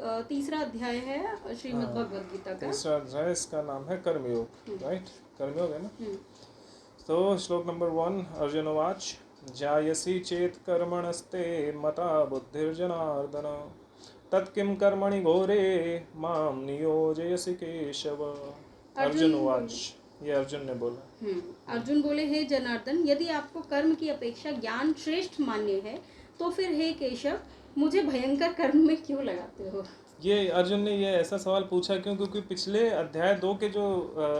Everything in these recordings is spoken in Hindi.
तीसरा अध्याय है श्रीमद् भगवद गीता का। तीसरा अध्याय, इसका नाम है कर्मयोग, राइट? कर्मयोग है ना? तो श्लोक नंबर 1, अर्जुन उवाच जायसी चेत कर्मणस्ते मता बुद्धिर्जनार्दन तत्किं कर्मणि घोरे माम नियोजयसि केशव। अर्जुन उवाच, ये अर्जुन ने बोला। अर्जुन बोले, हे जनार्दन, यदि आपको कर्म की अपेक्षा ज्ञान श्रेष्ठ मान्य है तो फिर हे केशव, मुझे भयंकर कर्म में क्यों लगाते हो? ये अर्जुन ने ये ऐसा सवाल पूछा क्यों? क्योंकि पिछले अध्याय 2 के जो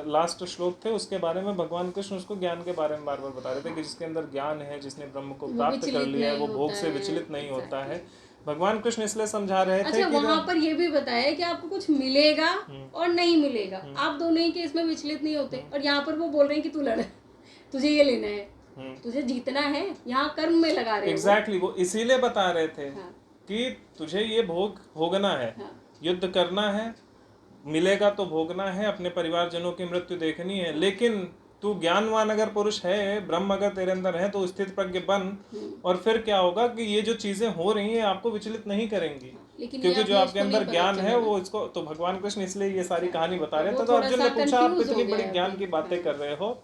लास्ट श्लोक थे उसके बारे में भगवान कृष्ण उसको ज्ञान के बारे में बार बार बता रहे थे कि जिसके अंदर ज्ञान है, जिसने ब्रह्म को प्राप्त कर लिया है, वो भोग से विचलित नहीं होता है। भगवान कृष्ण इसलिए समझा रहे थे कि वहाँ पर ये भी बताया कि आपको कुछ मिलेगा और नहीं मिलेगा, आप दोनों ही केस में विचलित नहीं होते। और यहाँ पर वो बोल रहे हैं कि तू लड़, तुझे ये लेना है, तुझे जीतना है, यहाँ कर्म में लगा रहे हैं। एग्जैक्टली, वो इसीलिए बता रहे थे कि तुझे ये भोग भोगना है, युद्ध करना है, मिलेगा तो भोगना है, अपने परिवारजनों की मृत्यु देखनी है। लेकिन तू ज्ञानवान अगर पुरुष है, ब्रह्म अगर तेरे अंदर है, तो स्थित प्रज्ञ बन, और फिर क्या होगा कि ये जो चीजें हो रही हैं आपको विचलित नहीं करेंगी, क्योंकि जो आपके अंदर ज्ञान है वो इसको। तो भगवान कृष्ण इसलिए ये सारी कहानी बता रहे थे। तो अर्जुन ने पूछा, आप इतनी बड़ी ज्ञान की बातें कर रहे हो,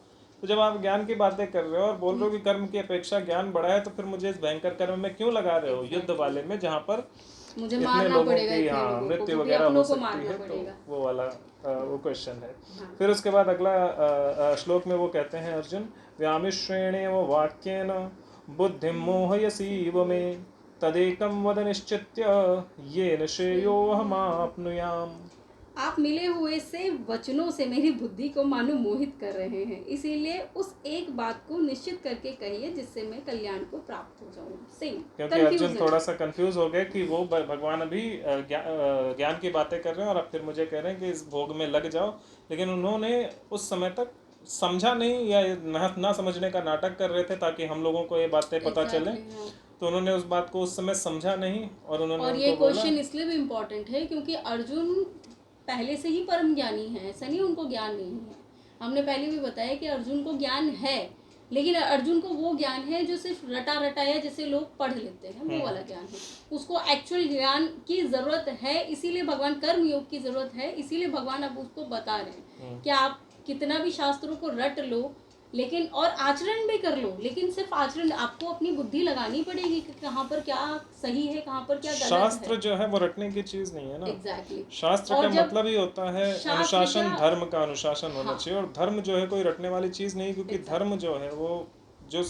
तो जब आप ज्ञान की बातें कर रहे हो और बोल रहे हो कि कर्म की अपेक्षा ज्ञान बड़ा है, तो फिर मुझे इस भयंकर कर्म में क्यों लगा रहे हो, युद्ध वाले में, जहाँ पर मुझे इतने लोगों की मृत्यु वगैरह हो सकती है। तो वो वाला वो क्वेश्चन है। फिर उसके बाद अगला श्लोक में वो कहते हैं, अर्जुन व्यामिश्रेणेव वाक्येन बुद्धिं मोहयसीव मे तदेकं वद निश्चित्य येन श्रेयोऽहमाप्नुयाम्। आप मिले हुए से वचनों से मेरी बुद्धि को मानो मोहित कर रहे हैं, इसीलिए उस एक बात को निश्चित करके कहिए जिससे मैं कल्याण को प्राप्त हो जाऊं। सेम, क्योंकि अर्जुन थोड़ा सा कंफ्यूज हो गए कि वो भगवान अभी ज्ञान की बातें कर रहे हैं और अब फिर मुझे कह रहे हैं कि इस भोग में लग जाओ। लेकिन उन्होंने उस समय तक समझा नहीं, या ना समझने का नाटक कर रहे थे ताकि हम लोगों को ये बातें पता चले। तो उन्होंने उस बात को उस समय समझा नहीं, और उन्होंने और ये क्वेश्चन इसलिए भी इम्पोर्टेंट है क्योंकि अर्जुन पहले से ही परम ज्ञानी है, ऐसा नहीं उनको ज्ञान नहीं है। हमने पहले भी बताया कि अर्जुन को ज्ञान है, लेकिन अर्जुन को वो ज्ञान है जो सिर्फ रटा रटाया जैसे लोग पढ़ लेते हैं, वो वाला ज्ञान है। उसको एक्चुअल ज्ञान की जरूरत है, इसीलिए भगवान कर्म योग की जरूरत है, इसीलिए भगवान अब उसको बता रहे हैं कि आप कितना भी शास्त्रों को रट लो, लेकिन और आचरण भी कर लो, लेकिन सिर्फ आचरण, आपको अपनी बुद्धि लगानी पड़ेगी कि कहाँ पर क्या सही है, कहाँ पर क्या गलत है। शास्त्र जो है वो रटने की चीज नहीं है ना। एग्जैक्टली। शास्त्र का मतलब ही होता है अनुशासन, धर्म का अनुशासन होना चाहिए। और धर्म जो है कोई रटने वाली चीज नहीं, क्योंकि धर्म जो है वो जो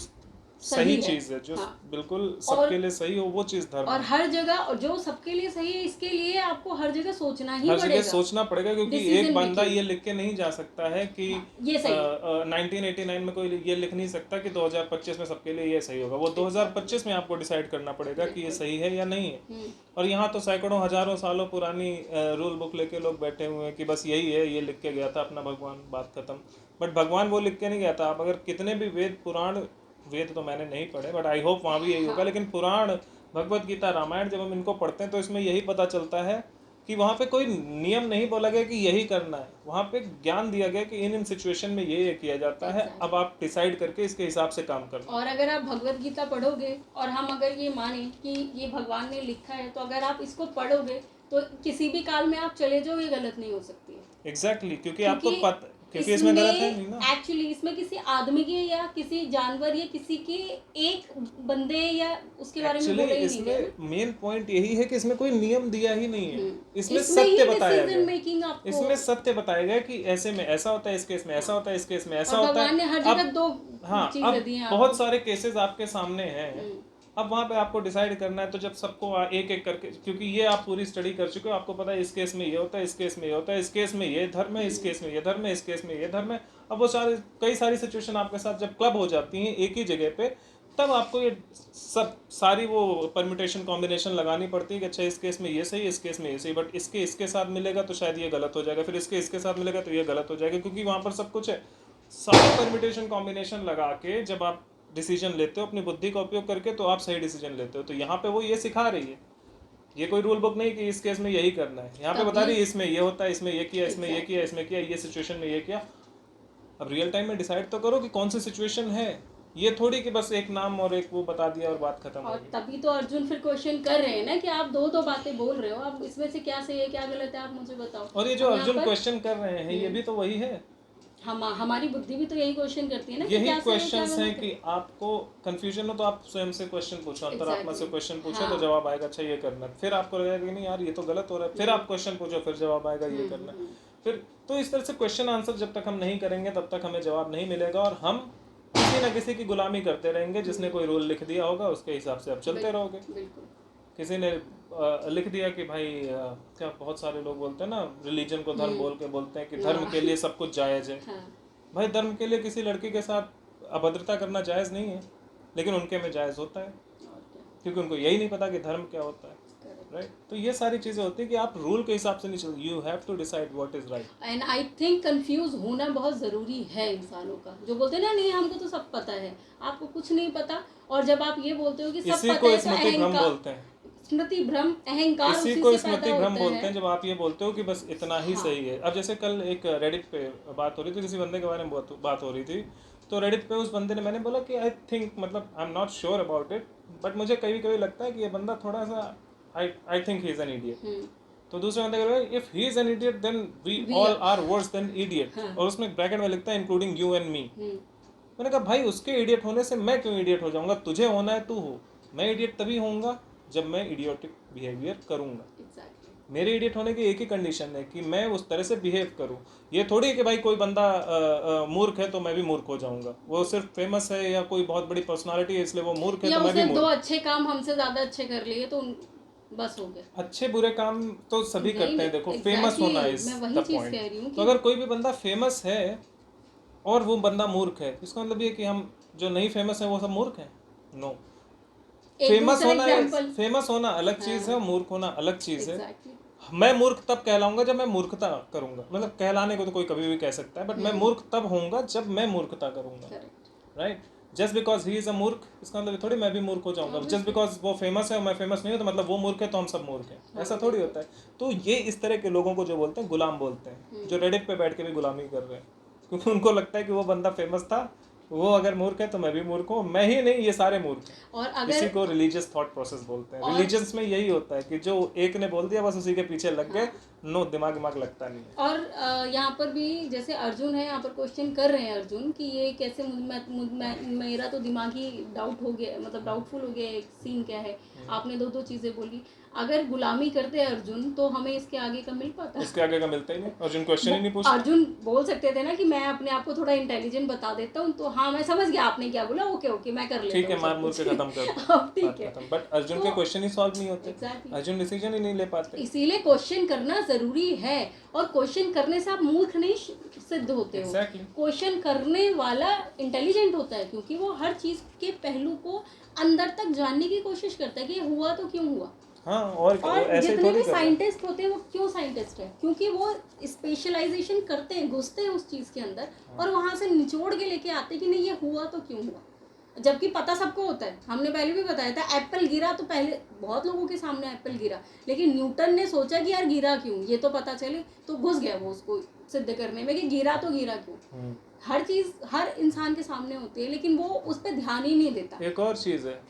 सही चीज है, जो बिल्कुल सबके लिए सही हो, वो चीज धर्म। और हर जगह, और जो सबके लिए सही है, इसके लिए आपको हर जगह सोचना ही पड़ेगा। हर जगह सोचना पड़ेगा, क्योंकि एक बंदा ये लिख के नहीं जा सकता है कि 1989 में कोई ये लिख नहीं सकता कि 2025 में सबके लिए ये सही होगा। वो 2025 में आपको डिसाइड करना पड़ेगा कि ये सही है या नहीं है। और यहाँ तो सैकड़ों हजारों सालों पुरानी रूल बुक लेके लोग बैठे हुए हैं कि बस यही है, ये लिख के गया था अपना भगवान, बात खत्म। बट भगवान वो लिख के नहीं गया था। आप अगर कितने भी वेद पुराण, वेद तो मैंने नहीं पढ़े बट आई होप वहाँ भी यही होगा, लेकिन पुराण, भगवत गीता, रामायण जब हम इनको पढ़ते हैं तो इसमें यही पता चलता है कि वहाँ पे कोई नियम नहीं बोला गया कि यही करना है। वहाँ पे ज्ञान दिया गया कि इन सिचुएशन में ये किया जाता है, अब आप डिसाइड करके इसके हिसाब से काम करना। और अगर आप भगवत गीता पढ़ोगे और हम अगर ये माने कि ये भगवान ने लिखा है, तो अगर आप इसको पढ़ोगे तो किसी भी काल में आप चले जाओ, ये गलत नहीं हो सकती है। एग्जैक्टली, क्योंकि आपको पता, क्योंकि इसमें गलत है नहीं ना। एक्चुअली इसमें किसी आदमी की या किसी जानवर या किसी की एक बंदे या उसके बारे में बोला ही नहीं है। इसमें मेन पॉइंट यही है कि इसमें कोई नियम दिया ही नहीं है। इसमें सत्य बताया गया, इसमें सत्य बताया गया कि ऐसे में ऐसा होता है, इस केस में ऐसा होता है, इस केस में ऐसा होता है। भगवान ने हर जगह दो चीजें दी हैं। बहुत सारे केसेस आपके सामने हैं, अब वहाँ पे आपको डिसाइड करना है। तो जब सबको एक एक करके, क्योंकि ये आप पूरी स्टडी कर चुके हो, आपको पता है इस केस में ये होता है, इस केस में ये होता है, इस केस में ये धर्म है, इस केस में ये धर्म है, इस केस में ये धर्म है। अब वो कई सारी सिचुएशन आपके साथ जब क्लब हो जाती हैं एक ही जगह पे, तब आपको ये सारी वो परम्यूटेशन कॉम्बिनेशन लगानी पड़ती है कि अच्छा इस केस में ये सही, इस केस में ये सही, बट इसके साथ मिलेगा तो शायद ये गलत हो जाएगा, फिर इसके साथ मिलेगा तो ये गलत हो जाएगा, क्योंकि वहाँ पर सब कुछ है। सारी परम्यूटेशन कॉम्बिनेशन लगा के जब आप डिसीजन लेते हो अपनी बुद्धि का उपयोग करके, तो आप सही डिसीजन लेते हो। तो यहाँ पे वो ये सिखा रही है, ये कोई रूल बुक नहीं कि इस केस में यही करना है। यहाँ पे बता रही है इसमें ये होता है, इसमें ये किया, इसमें ये किया, इसमें किया, ये सिचुएशन में ये किया। अब रियल टाइम में डिसाइड तो करो कि कौन सी सिचुएशन है, ये थोड़ी कि बस एक नाम और एक वो बता दिया और बात खत्म हो और गई। तभी तो अर्जुन फिर क्वेश्चन कर रहे हैं ना कि आप दो बातें बोल रहे हो, अब इसमें से क्या सही है क्या गलत है आप मुझे बताओ। और ये जो अब यहाँ अर्जुन पर क्वेश्चन कर रहे हैं ये भी तो वही है, हमारी बुद्धि भी तो यही क्वेश्चन करती है ना कि यही क्या सही है क्या क्वेश्चंस हैं गलत है। कि आपको कंफ्यूजन हो तो आप स्वयं से क्वेश्चन पूछो, अंतरात्मा से Exactly. क्वेश्चन पूछो हाँ। तो जवाब आएगा अच्छा ये करना है। फिर आपको लगेगा कि नहीं यार ये तो गलत हो रहा है, फिर आप क्वेश्चन पूछो फिर जवाब आएगा ये करना है। फिर तो इस तरह से क्वेश्चन आंसर जब तक हम नहीं करेंगे तब तक हमें जवाब नहीं मिलेगा, और हम किसी न किसी की गुलामी करते रहेंगे। जिसने कोई रूल लिख दिया होगा उसके हिसाब से आप चलते रहोगे। बिल्कुल। किसी ने लिख दिया कि भाई क्या बहुत सारे लोग बोलते हैं ना, रिलीजन को धर्म बोल के बोलते हैं कि धर्म के लिए सब कुछ जायज़ है। हाँ। भाई धर्म के लिए किसी लड़की के साथ अभद्रता करना जायज़ नहीं है, लेकिन उनके में जायज़ होता है, और क्या। क्योंकि उनको यही नहीं पता कि धर्म क्या होता है। Correct. राइट, तो ये सारी चीज़ें होती है कि आप रूल के हिसाब से नहीं चल, you have to decide what is right. And I think confuse होना बहुत ज़रूरी है इंसानों का, जो बोलते हैं ना नहीं हमको तो सब पता है, आपको कुछ नहीं पता। और जब आप ये बोलते हो कि सब इसी पता को है तो स्मृति भ्रम अहंकार, बोलते हैं। स्मृति भ्रम, अहंकार इसी उसी को से स्मृति पैदा भ्रम होता बोलते हैं है। जब आप ये बोलते हो कि बस इतना ही हाँ। सही है। अब जैसे कल एक रेडिट पे बात हो रही थी, किसी बंदे के बारे में बात हो रही थी, तो रेडिट पे उस बंदे ने, मैंने बोला कि आई थिंक, मतलब I am not sure about it, but मुझे कभी कभी लगता है कि ये बंदा थोड़ा सा, I think he is an idiot. तो दूसरे बंदे कह रहे if he is an idiot then we all are worse than idiot, और उसमें ब्रैकेट में लिखता है इंक्लूडिंग यू एंड मी। मैंने कहा भाई उसके इडियट होने से मैं क्यों इडियट हो जाऊंगा, तुझे होना है तू हो, मैं इडियट तभी होऊंगा जब मैं इडियोटिक बिहेवियर करूंगा। मेरे इडियट होने की एक ही कंडीशन है कि मैं उस तरह से बिहेव करूं। ये थोड़ी है कि भाई कोई बंदा मूर्ख है तो मैं भी मूर्ख हो जाऊंगा, वो सिर्फ फेमस है या कोई बहुत बड़ी पर्सनालिटी है इसलिए वो मूर्ख है या तो मैं भी उसने दो मूर्ख। अच्छे काम हमसे ज्यादा अच्छे कर लिए तो बस हो गया। अच्छे बुरे काम तो सभी नहीं, करते हैं, देखो exactly, फेमस होना इज मैं वही द चीज कह रही हूँ पॉइंट। कि तो अगर कोई भी बंदा फेमस है और वो बंदा मूर्ख है, इसका मतलब ये कि हम जो नहीं फेमस है वो सब मूर्ख हैं? नो। फेमस होना अलग चीज है, मूर्ख होना अलग चीज है। एग्जैक्टली। मैं मूर्ख तब कहलाऊंगा जब मैं मूर्खता करूंगा, मतलब कहलाने को तो कोई कभी भी कह सकता है, बट मैं मूर्ख तब होऊंगा जब मैं मूर्खता करूंगा। Right, just because he is a मूर्ख इसका मतलब थोड़ी मैं भी मूर्ख हो जाऊंगा। जस्ट बिकॉज वो फेमस है और मैं फेमस नहीं हूं तो मतलब वो मूर्ख है तो हम सब मूर्ख हैं, ऐसा थोड़ी होता है। तो ये इस तरह के लोगों को जो बोलते हैं गुलाम बोलते हैं, जो रेडिट पे बैठ के भी गुलामी कर रहे हैं, क्योंकि उनको लगता है कि वो बंदा फेमस था, वो अगर मूर्ख है तो मैं भी मूर्ख हूँ, मैं ही नहीं ये सारे मूर्ख हैं। और अगर इसी को रिलीजियस थॉट प्रोसेस बोलते हैं। रिलीजियंस में यही होता है कि जो एक ने बोल दिया बस उसी के पीछे लग गए, नो दिमाग लगता नहीं है। और यहाँ पर भी जैसे अर्जुन है, यहाँ पर क्वेश्चन कर रहे हैं अर्जुन कि ये कैसे मेरा तो दिमाग ही डाउट हो गया, मतलब डाउटफुल हो गया, एक सीन क्या है, आपने दो चीजें बोली। अगर गुलामी करते अर्जुन तो हमें इसके आगे का मिल पाता, इसके आगे का मिलता ही नहीं। अर्जुन क्वेश्चन ही नहीं पूछता। अर्जुन बोल सकते थे ना कि मैं अपने आप को थोड़ा इंटेलिजेंट बता देता हूँ, तो हाँ मैं समझ गया आपने क्या बोला, ओके मैं कर लेता हूँ, ठीक है, मार मुर के खत्म कर ठीक है। बट अर्जुन के क्वेश्चन ही सॉल्व नहीं होते। अर्जुन डिसीजन ही नहीं ले पाते। इसीलिए क्वेश्चन करना जरूरी है, और क्वेश्चन करने से आप मूर्ख नहीं सिद्ध होते हो। क्वेश्चन करने वाला इंटेलिजेंट होता है, क्योंकि वो हर चीज के पहलू को अंदर तक जानने की कोशिश करता है कि ये हुआ तो क्यों हुआ। हाँ, और ऐसे जितने भी साइंटिस्ट होते हैं वो क्यों साइंटिस्ट है, क्योंकि वो स्पेशलाइजेशन करते हैं, घुसते हैं उस चीज के अंदर और वहां से निचोड़ के लेके आते हैं कि नहीं ये हुआ तो क्यों हुआ, जबकि पता सबको होता है। हमने पहले भी बताया था एप्पल गिरा तो पहले बहुत लोगों के सामने एप्पल गिरा, लेकिन न्यूटन ने सोचा कि यार गिरा क्यों, ये तो पता चले, तो घुस गया वो उसको सिद्ध करने में कि गिरा तो गिरा क्यों। हर चीज हर इंसान के सामने होती है, लेकिन वो उस पर ध्यान ही नहीं देता। एक और चीज है,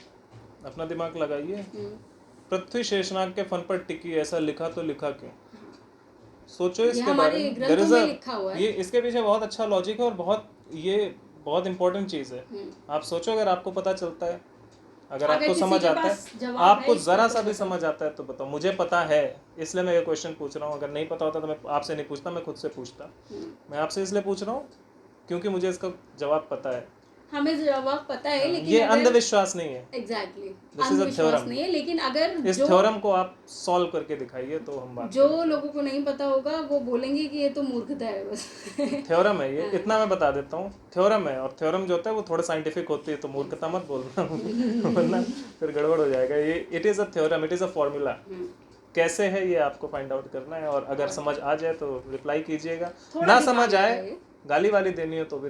अपना दिमाग लगाइए, पृथ्वी शेषनाग के फन पर टिकी, ऐसा लिखा तो लिखा क्यों? सोचो इसके बारे में। लिखा हुआ है। ये इसके पीछे बहुत अच्छा लॉजिक है और ये बहुत इंपॉर्टेंट चीज है। आप सोचो अगर आपको पता चलता है, अगर आपको समझ आता है, आपको जरा सा भी समझ आता है तो बताओ। मुझे पता है इसलिए मैं ये क्वेश्चन पूछ रहा हूँ, अगर नहीं पता होता तो मैं आपसे नहीं पूछता, मैं खुद से पूछता। मैं आपसे इसलिए पूछ रहा हूँ क्योंकि मुझे इसका जवाब पता है। हमें जवाब पता है, लेकिन ये अंधविश्वास नहीं है। एग्जैक्टली अंधविश्वास नहीं है, लेकिन अगर इस थ्योरम को आप सॉल्व करके दिखाइए तो हम बात जो लोगों को नहीं पता होगा वो बोलेंगे कि ये तो मूर्खता है बस। थ्योरम है ये, इतना मैं बता देता हूँ, थ्योरम है। और थ्योरम जो होता है वो थोड़ा साइंटिफिक होती है, तो मूर्खता मत बोलना वरना फिर गड़बड़ हो जाएगा। ये it is a theorem, it is a formula. कैसे है ये आपको फाइंड आउट करना है, और अगर समझ आ जाए तो रिप्लाई कीजिएगा, ना समझ आए गाली वाली देनी हो तो भी